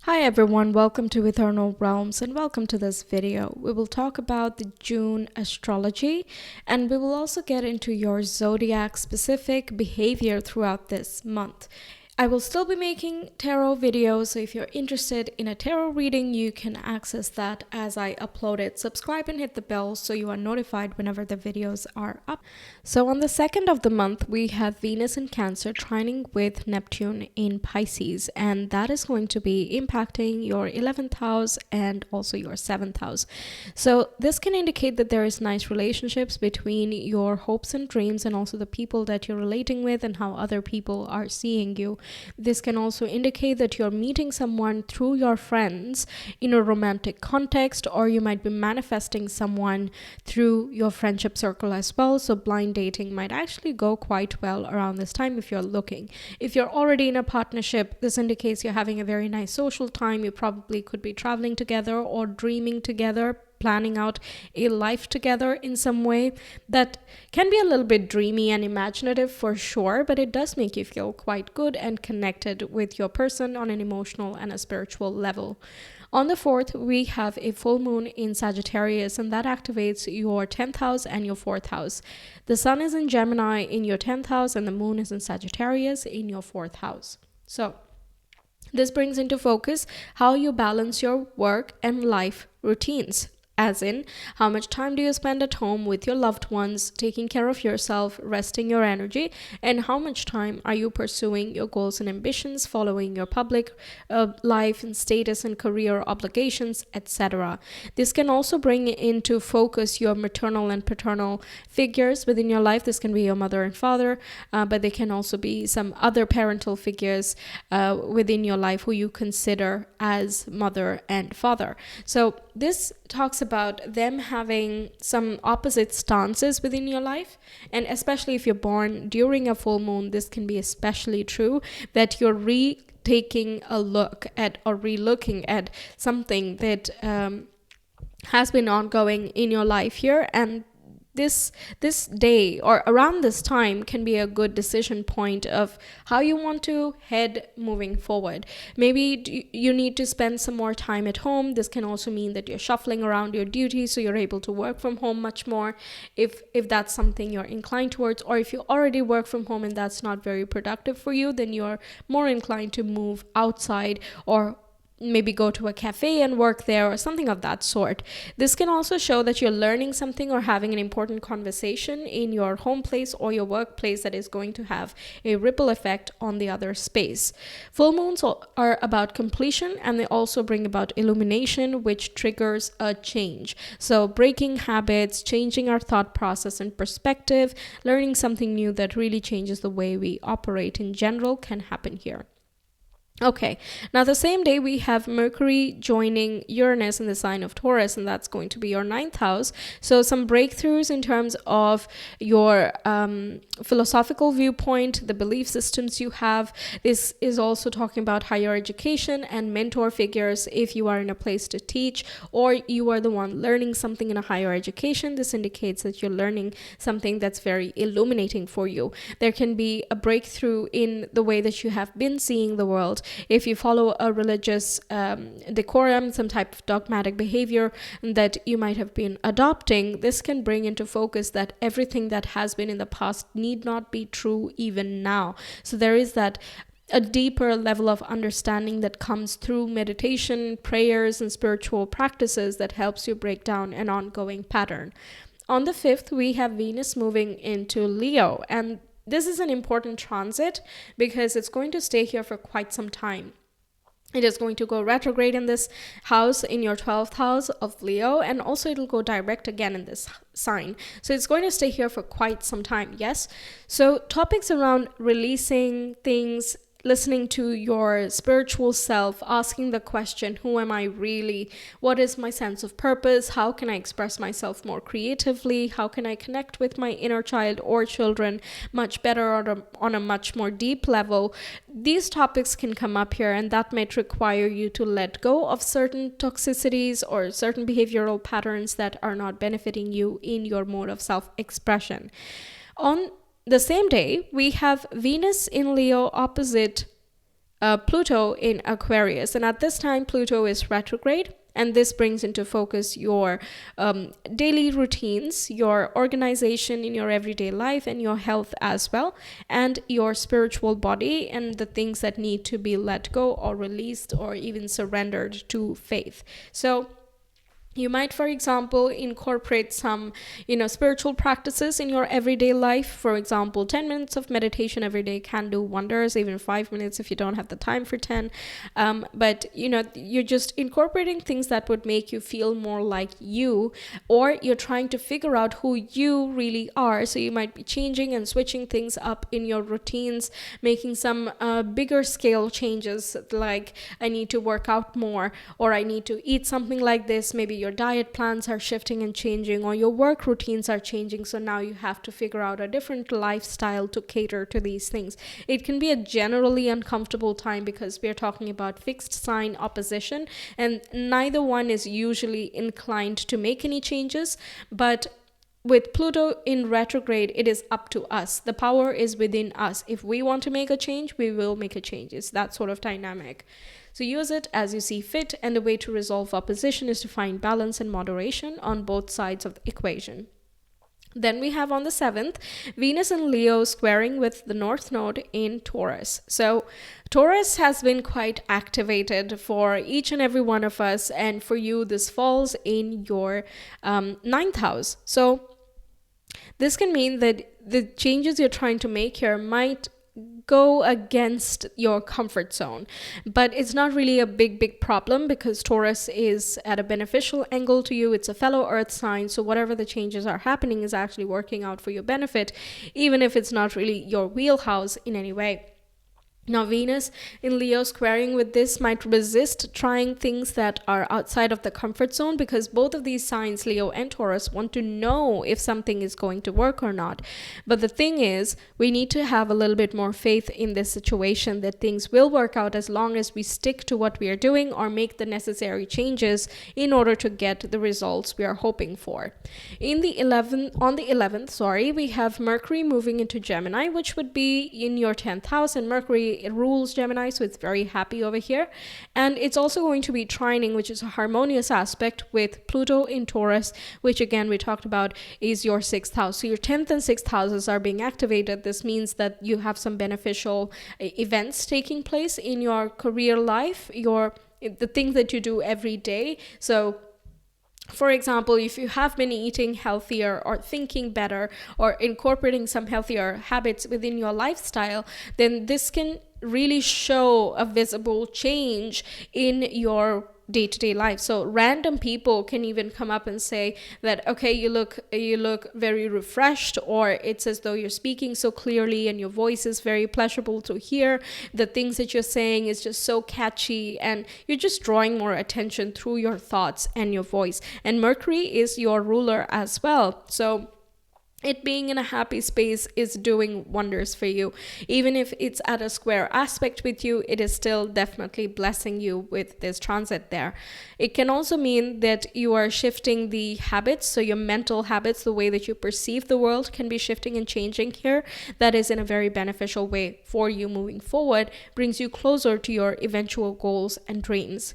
Hi everyone, welcome to Ethernal Realms and welcome to this video. We will talk about the June astrology and we will also get into your zodiac specific behavior throughout this month. I will still be making tarot videos, so if you're interested in a tarot reading, you can access that as I upload it. Subscribe and hit the bell so you are notified whenever the videos are up. So on the 2nd of the month, we have Venus in Cancer trining with Neptune in Pisces, and that is going to be impacting your 11th house and also your 7th house. So this can indicate that there is nice relationships between your hopes and dreams and also the people that you're relating with and how other people are seeing you. This can also indicate that you're meeting someone through your friends in a romantic context, or you might be manifesting someone through your friendship circle as well. So blind dating might actually go quite well around this time if you're looking. If you're already in a partnership, this indicates you're having a very nice social time. You probably could be traveling together or dreaming together, planning out a life together in some way. That can be a little bit dreamy and imaginative for sure, but it does make you feel quite good and connected with your person on an emotional and a spiritual level. On the 4th, we have a full moon in Sagittarius, and that activates your 10th house and your 4th house. The sun is in Gemini in your 10th house and the moon is in Sagittarius in your 4th house. So this brings into focus how you balance your work and life routines. As in, how much time do you spend at home with your loved ones, taking care of yourself, resting your energy, and how much time are you pursuing your goals and ambitions, following your public life and status and career obligations, etc. This can also bring into focus your maternal and paternal figures within your life. This can be your mother and father, but they can also be some other parental figures within your life who you consider as mother and father. So this talks about them having some opposite stances within your life, and especially if you're born during a full moon, this can be especially true, that you're taking a look at or relooking at something that has been ongoing in your life here, and this day or around this time can be a good decision point of how you want to head moving forward. Maybe you need to spend some more time at home. This can also mean that you're shuffling around your duties so you're able to work from home much more if that's something you're inclined towards, or if you already work from home and that's not very productive for you, then you're more inclined to move outside or maybe go to a cafe and work there or something of that sort. This can also show that you're learning something or having an important conversation in your home place or your workplace that is going to have a ripple effect on the other space. Full moons are about completion, and they also bring about illumination, which triggers a change. So breaking habits, changing our thought process and perspective, learning something new that really changes the way we operate in general can happen here. Okay, now the same day we have Mercury joining Uranus in the sign of Taurus, and that's going to be your 9th house. So some breakthroughs in terms of your philosophical viewpoint, the belief systems you have. This is also talking about higher education and mentor figures. If you are in a place to teach or you are the one learning something in a higher education, this indicates that you're learning something that's very illuminating for you. There can be a breakthrough in the way that you have been seeing the world. If you follow a religious decorum, some type of dogmatic behavior that you might have been adopting, this can bring into focus that everything that has been in the past need not be true even now. So there is that a deeper level of understanding that comes through meditation, prayers, and spiritual practices that helps you break down an ongoing pattern. On the 5th, we have Venus moving into Leo, and this is an important transit because it's going to stay here for quite some time. It is going to go retrograde in this house, in your 12th house of Leo, and also it'll go direct again in this sign. So it's going to stay here for quite some time, yes? So topics around releasing things, listening to your spiritual self, asking the question, who am I really? What is my sense of purpose? How can I express myself more creatively? How can I connect with my inner child or children much better on a much more deep level? These topics can come up here, and that might require you to let go of certain toxicities or certain behavioral patterns that are not benefiting you in your mode of self-expression. On the same day, we have Venus in Leo opposite Pluto in Aquarius. And at this time, Pluto is retrograde. And this brings into focus your daily routines, your organization in your everyday life, and your health as well, and your spiritual body, and the things that need to be let go or released or even surrendered to faith. So you might, for example, incorporate some, spiritual practices in your everyday life. For example, 10 minutes of meditation every day can do wonders, even 5 minutes if you don't have the time for 10. But, you're just incorporating things that would make you feel more like you, or you're trying to figure out who you really are. So you might be changing and switching things up in your routines, making some bigger scale changes, like I need to work out more, or I need to eat something like this. Maybe your diet plans are shifting and changing, or your work routines are changing. So now you have to figure out a different lifestyle to cater to these things. It can be a generally uncomfortable time because we're talking about fixed sign opposition, and neither one is usually inclined to make any changes. But with Pluto in retrograde, it is up to us. The power is within us. If we want to make a change, we will make a change. It's that sort of dynamic. So use it as you see fit, and the way to resolve opposition is to find balance and moderation on both sides of the equation. Then we have on the 7th, Venus and Leo squaring with the North Node in Taurus. So Taurus has been quite activated for each and every one of us, and for you, this falls in your 9th house. So this can mean that the changes you're trying to make here might go against your comfort zone, but it's not really a big problem because Taurus is at a beneficial angle to you. It's a fellow earth sign, so whatever the changes are happening is actually working out for your benefit, even if it's not really your wheelhouse in any way. Now, Venus in Leo squaring with this might resist trying things that are outside of the comfort zone, because both of these signs, Leo and Taurus, want to know if something is going to work or not. But the thing is, we need to have a little bit more faith in this situation that things will work out as long as we stick to what we are doing or make the necessary changes in order to get the results we are hoping for. On the 11th, we have Mercury moving into Gemini, which would be in your 10th house, and Mercury, it rules Gemini, so it's very happy over here. And it's also going to be trining, which is a harmonious aspect with Pluto in Taurus, which again we talked about is your 6th house. So your 10th and 6th houses are being activated. This means that you have some beneficial events taking place in your career life, the things that you do every day. So for example, if you have been eating healthier or thinking better or incorporating some healthier habits within your lifestyle, then this can really show a visible change in your day-to-day life. So random people can even come up and say that, okay, you look very refreshed, or it's as though you're speaking so clearly and your voice is very pleasurable to hear. The things that you're saying is just so catchy, and you're just drawing more attention through your thoughts and your voice. And Mercury is your ruler as well. So it being in a happy space is doing wonders for you. Even if it's at a square aspect with you, it is still definitely blessing you with this transit there. It can also mean that you are shifting the habits, so your mental habits, the way that you perceive the world can be shifting and changing here. That is in a very beneficial way for you moving forward, brings you closer to your eventual goals and dreams.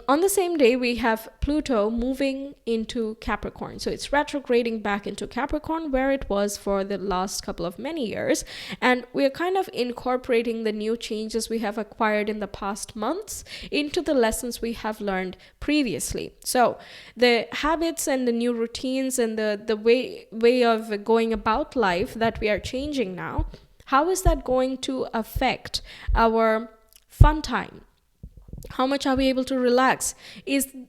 On the same day, we have Pluto moving into Capricorn. So it's retrograding back into Capricorn, where it was for the last couple of many years. And we're kind of incorporating the new changes we have acquired in the past months into the lessons we have learned previously. So the habits and the new routines and the way of going about life that we are changing now, how is that going to affect our fun time? How much are we able to relax?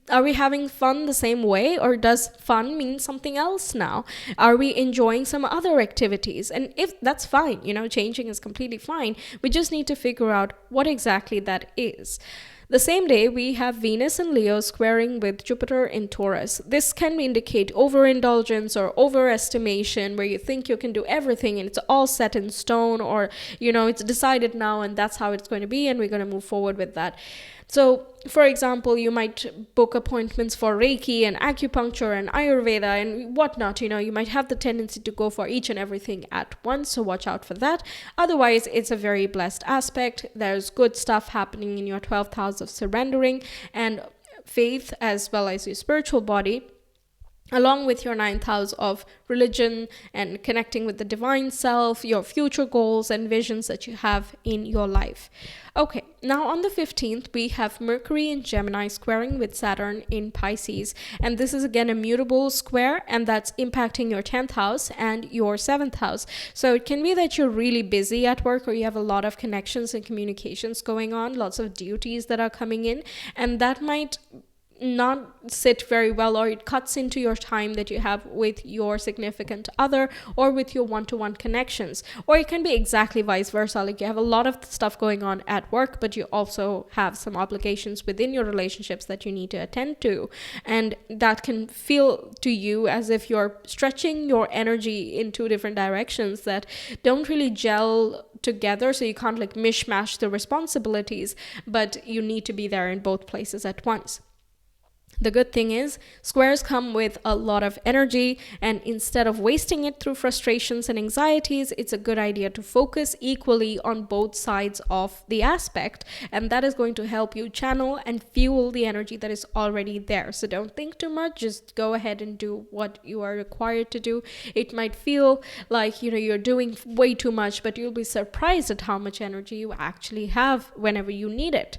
Are we having fun the same way, or does fun mean something else now? Are we enjoying some other activities? And if that's fine, changing is completely fine. We just need to figure out what exactly that is. The same day, we have Venus and Leo squaring with Jupiter in Taurus. This can indicate overindulgence or overestimation, where you think you can do everything and it's all set in stone, or, it's decided now and that's how it's going to be and we're going to move forward with that. So, for example, you might book appointments for Reiki and acupuncture and Ayurveda and whatnot. You might have the tendency to go for each and everything at once, so watch out for that. Otherwise, it's a very blessed aspect. There's good stuff happening in your 12th house of surrendering and faith, as well as your spiritual body, along with your 9th house of religion and connecting with the divine self, your future goals and visions that you have in your life. Okay, now on the 15th, we have Mercury in Gemini squaring with Saturn in Pisces. And this is again a mutable square, and that's impacting your 10th house and your 7th house. So it can be that you're really busy at work, or you have a lot of connections and communications going on, lots of duties that are coming in, and that might not sit very well, or it cuts into your time that you have with your significant other or with your one-to-one connections. Or it can be exactly vice versa, like you have a lot of stuff going on at work, but you also have some obligations within your relationships that you need to attend to, and that can feel to you as if you're stretching your energy in two different directions that don't really gel together, so you can't like mishmash the responsibilities, but you need to be there in both places at once. The good thing is, squares come with a lot of energy, and instead of wasting it through frustrations and anxieties, it's a good idea to focus equally on both sides of the aspect, and that is going to help you channel and fuel the energy that is already there. So don't think too much, just go ahead and do what you are required to do. It might feel like you're doing way too much, but you'll be surprised at how much energy you actually have whenever you need it.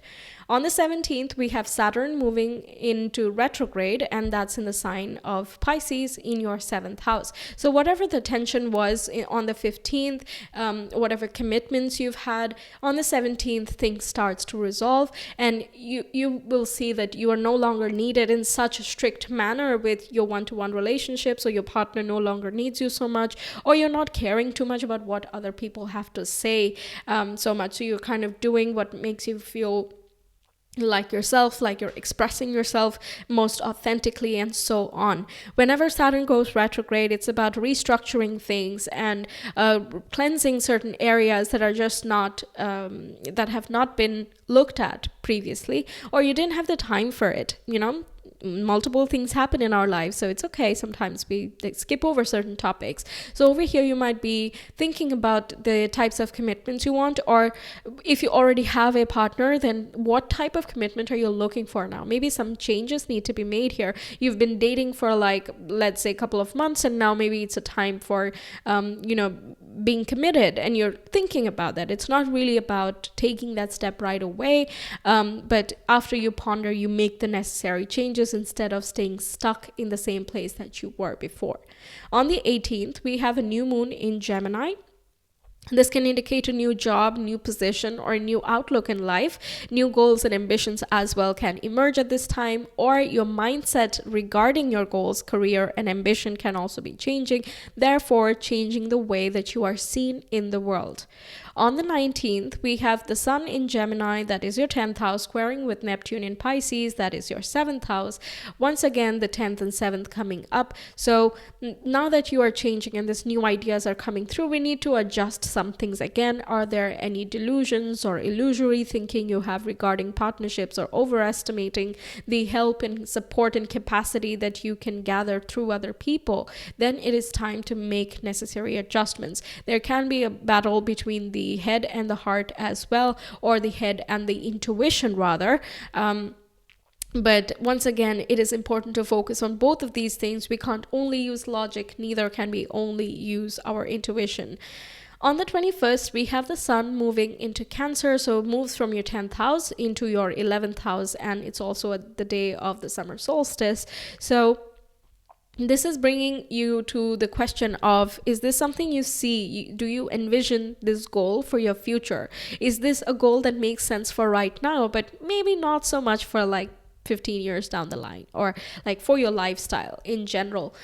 On the 17th, we have Saturn moving into retrograde, and that's in the sign of Pisces in your 7th house. So whatever the tension was on the 15th, whatever commitments you've had, on the 17th, things starts to resolve, and you will see that you are no longer needed in such a strict manner with your one-to-one relationships, or your partner no longer needs you so much, or you're not caring too much about what other people have to say so much. So you're kind of doing what makes you feel like yourself, like you're expressing yourself most authentically, and so on. Whenever Saturn goes retrograde, it's about restructuring things and cleansing certain areas that are just not that have not been looked at previously, or you didn't have the time for it. Multiple things happen in our lives, so it's okay sometimes we skip over certain topics. So over here you might be thinking about the types of commitments you want, or if you already have a partner, then what type of commitment are you looking for now? Maybe some changes need to be made here. You've been dating for let's say a couple of months, and now maybe it's a time for being committed, and you're thinking about that. It's not really about taking that step right away, but after you ponder, you make the necessary changes instead of staying stuck in the same place that you were before. On the 18th, we have a new moon in Gemini. This can indicate a new job, new position, or a new outlook in life. New goals and ambitions as well can emerge at this time, or your mindset regarding your goals, career, and ambition can also be changing, therefore changing the way that you are seen in the world. On the 19th, we have the Sun in Gemini, that is your 10th house, squaring with Neptune in Pisces, that is your 7th house. Once again, the 10th and 7th coming up. So now that you are changing and these new ideas are coming through, we need to adjust some things again. Are there any delusions or illusory thinking you have regarding partnerships, or overestimating the help and support and capacity that you can gather through other people? Then it is time to make necessary adjustments. There can be a battle between the head and the heart as well, or the head and the intuition rather. But once again, it is important to focus on both of these things. We can't only use logic, neither can we only use our intuition. On the 21st, we have the Sun moving into Cancer, so it moves from your 10th house into your 11th house, and it's also the day of the summer solstice. So this is bringing you to the question of, is this something you see? Do you envision this goal for your future? Is this a goal that makes sense for right now, but maybe not so much for 15 years down the line, or like for your lifestyle in general.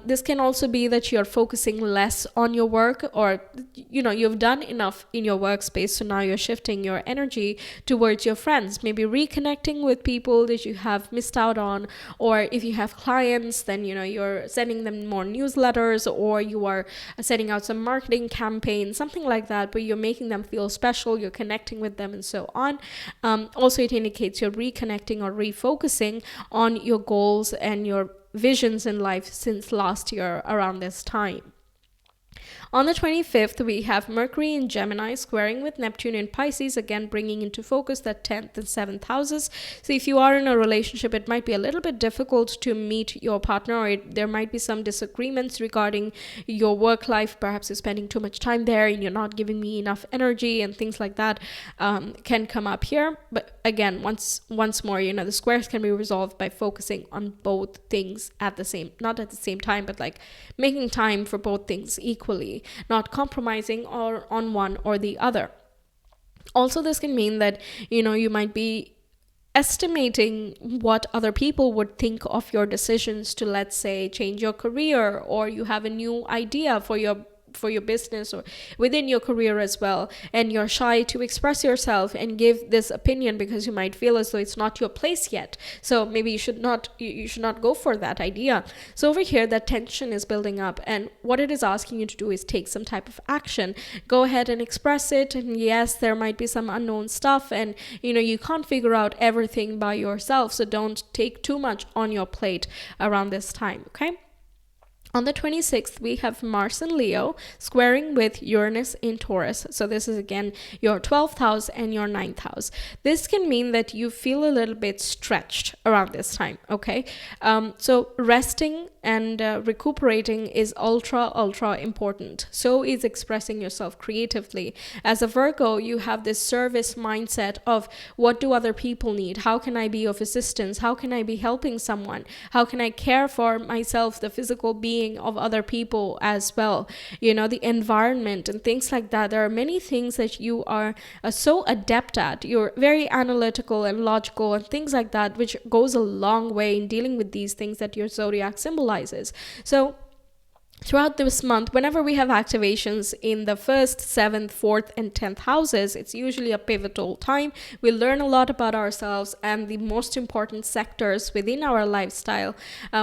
This can also be that you're focusing less on your work, or you've done enough in your workspace, so now you're shifting your energy towards your friends, maybe reconnecting with people that you have missed out on, or if you have clients, then you're sending them more newsletters, or you are setting out some marketing campaigns, something like that, but you're making them feel special, you're connecting with them, and so on. Also, it indicates you're reconnecting or refocusing on your goals and your visions in life since last year around this time. On the 25th, we have Mercury in Gemini squaring with Neptune in Pisces, again bringing into focus the 10th and 7th houses. So if you are in a relationship, it might be a little bit difficult to meet your partner, or there might be some disagreements regarding your work life. Perhaps you're spending too much time there and you're not giving me enough energy, and things like that can come up here. But again, once more, the squares can be resolved by focusing on both things not at the same time, but like making time for both things equally, not compromising on one or the other. Also, this can mean that you might be estimating what other people would think of your decisions to, let's say, change your career, or you have a new idea for your business or within your career as well, and you're shy to express yourself and give this opinion because you might feel as though it's not your place yet. So maybe you should not go for that idea. So over here, that tension is building up, and what it is asking you to do is take some type of action. Go ahead and express it. And yes, there might be some unknown stuff, and you can't figure out everything by yourself, so don't take too much on your plate around this time. Okay. On the 26th, we have Mars in Leo squaring with Uranus in Taurus. So this is again your 12th house and your 9th house. This can mean that you feel a little bit stretched around this time, okay? So resting and recuperating is ultra important. So is expressing yourself creatively. As a Virgo, you have this service mindset of, what do other people need? How can I be of assistance? How can I be helping someone? How can I care for myself, the physical being of other people as well, the environment and things like that. There are many things that you are so adept at. You're very analytical and logical and things like that, which goes a long way in dealing with these things that your zodiac symbolizes. So throughout this month, whenever we have activations in the 1st, 7th, 4th, and 10th houses, it's usually a pivotal time. We learn a lot about ourselves and the most important sectors within our lifestyle,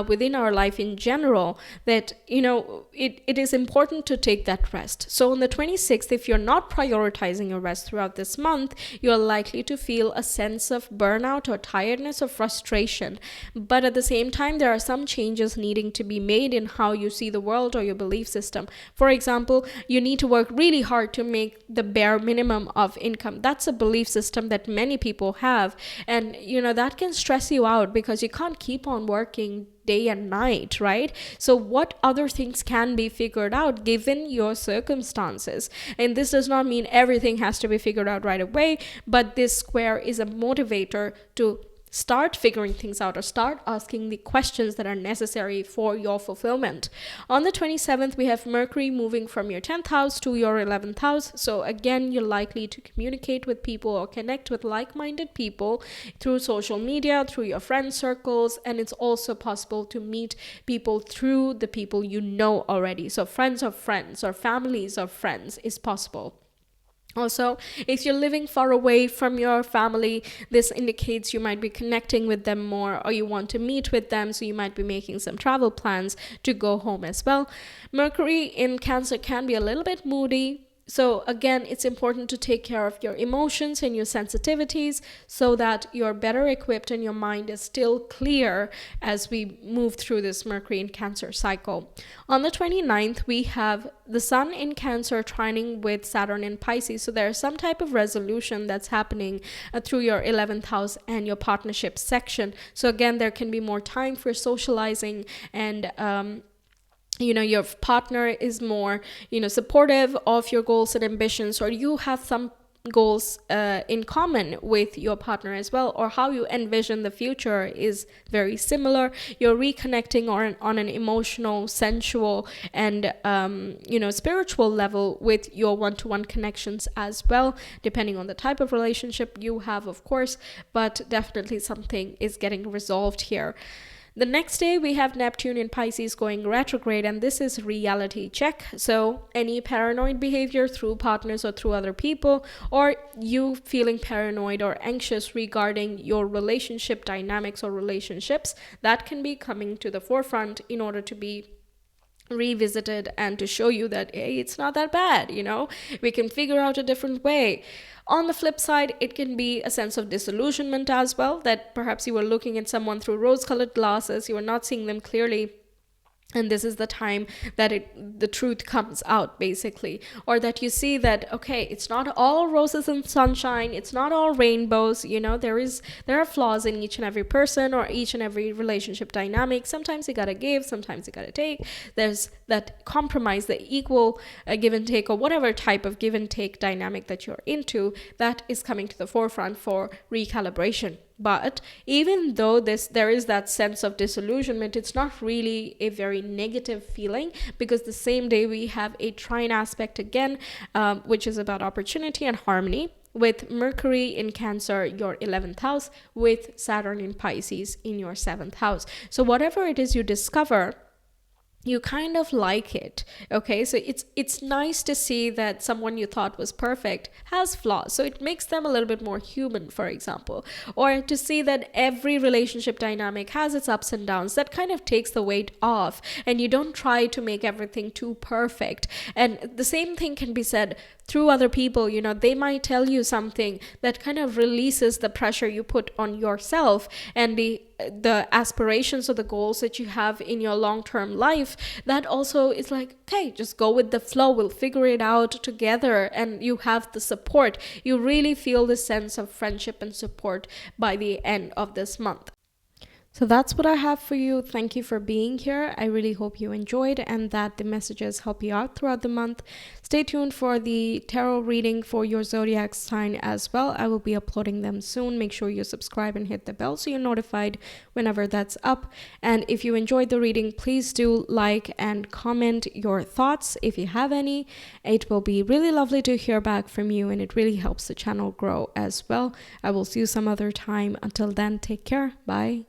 within our life in general, that, it is important to take that rest. So on the 26th, if you're not prioritizing your rest throughout this month, you're likely to feel a sense of burnout or tiredness or frustration. But at the same time, there are some changes needing to be made in how you see the world or your belief system. For example, you need to work really hard to make the bare minimum of income. That's a belief system that many people have, and that can stress you out because you can't keep on working day and night, right? So what other things can be figured out given your circumstances? And this does not mean everything has to be figured out right away, but this square is a motivator to start figuring things out, or start asking the questions that are necessary for your fulfillment. On the 27th, we have Mercury moving from your 10th house to your 11th house. So again, you're likely to communicate with people or connect with like-minded people through social media, through your friend circles, and it's also possible to meet people through the people you know already. So friends of friends or families of friends is possible. Also, if you're living far away from your family, this indicates you might be connecting with them more, or you want to meet with them, so you might be making some travel plans to go home as well. Mercury in Cancer can be a little bit moody. So again, it's important to take care of your emotions and your sensitivities so that you're better equipped and your mind is still clear as we move through this Mercury in Cancer cycle. On the 29th, we have the Sun in Cancer trining with Saturn in Pisces. So there's some type of resolution that's happening through your 11th house and your partnership section. So again, there can be more time for socializing, and your partner is more, supportive of your goals and ambitions, or you have some goals in common with your partner as well, or how you envision the future is very similar. You're reconnecting on an emotional, sensual, and spiritual level with your one-to-one connections as well, depending on the type of relationship you have, of course, but definitely something is getting resolved here. The next day, we have Neptune in Pisces going retrograde, and this is reality check. So any paranoid behavior through partners or through other people, or you feeling paranoid or anxious regarding your relationship dynamics or relationships, that can be coming to the forefront in order to be revisited and to show you that, hey, it's not that bad, we can figure out a different way. On the flip side, it can be a sense of disillusionment as well, that perhaps you were looking at someone through rose-colored glasses, you were not seeing them clearly, and this is the time that the truth comes out, basically. Or that you see that, okay, it's not all roses and sunshine, it's not all rainbows, there are flaws in each and every person or each and every relationship dynamic. Sometimes you gotta give, sometimes you gotta take. There's that compromise, the equal give and take, or whatever type of give and take dynamic that you're into, that is coming to the forefront for recalibration. But even though there is that sense of disillusionment, it's not really a very negative feeling, because the same day we have a trine aspect again, which is about opportunity and harmony, with Mercury in Cancer, your 11th house, with Saturn in Pisces in your 7th house. So whatever it is you discover, you kind of like it. Okay, so it's nice to see that someone you thought was perfect has flaws, so it makes them a little bit more human, for example. Or to see that every relationship dynamic has its ups and downs, that kind of takes the weight off, and you don't try to make everything too perfect. And the same thing can be said through other people. They might tell you something that kind of releases the pressure you put on yourself, and the aspirations or the goals that you have in your long-term life. That also is like, okay, just go with the flow, we'll figure it out together, and you have the support. You really feel the sense of friendship and support by the end of this month. So that's what I have for you. Thank you for being here. I really hope you enjoyed and that the messages help you out throughout the month. Stay tuned for the tarot reading for your zodiac sign as well. I will be uploading them soon. Make sure you subscribe and hit the bell so you're notified whenever that's up. And if you enjoyed the reading, please do like and comment your thoughts if you have any. It will be really lovely to hear back from you, and it really helps the channel grow as well. I will see you some other time. Until then, take care. Bye.